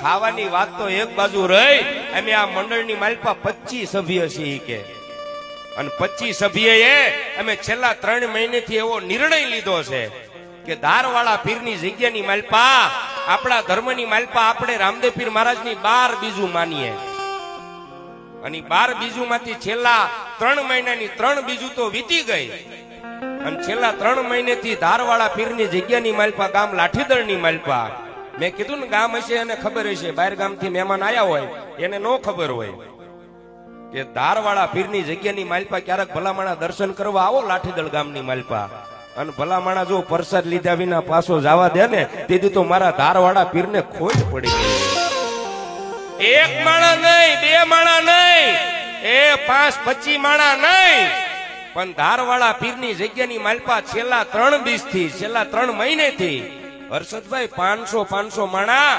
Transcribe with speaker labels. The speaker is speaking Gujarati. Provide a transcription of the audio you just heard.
Speaker 1: ખાવાની વાત તો એક બાજુ રહી, અમે આ મંડળની માલપા 25 સભ્ય છીએ કે, અને 25 સભ્યએ અમે છેલ્લા 3 મહિનેથી એવો નિર્ણય લીધો છે કે ધારવાળા પીરની જગ્યાની માલપા, આપણા ધર્મની માલપા આપણે રામદેવ પીર મહારાજની 12 બીજું માનીએ, અને 12 બીજું માંથી છેલ્લા 3 મહિનાની 3 બીજું તો વીતી ગઈ, અને છેલ્લા 3 મહિનેથી ધારવાળા પીરની જગ્યાની માલપા ગામ લાઠીદળની માલપા, મેં કીધું ને ગામ હશે એને ખબર હશે, બહાર ગામથી મહેમાન આયા હોય એને નો ખબર હોય કે ધારવાળા પીરની જગ્યાની માલપા ક્યારેક ભલામણા દર્શન કરવા આવો લાઠીદળ ગામની માલપા, અને ભલામણા જો પ્રસાદ લીધા વિના પાછો જવા દે ને તેથી તો મારા ધારવાળા પીરને ખોજ પડી ગઈ. એક માણા નહીં, 2 માણા નહીં, એ 5, 25 માણા નહીં, પણ ધારવાળા પીરની જગ્યાની માલપા છેલ્લા 3 દિવસથી, છેલ્લા 3 મહિનેથી હર્ષદભાઈ 500 માણા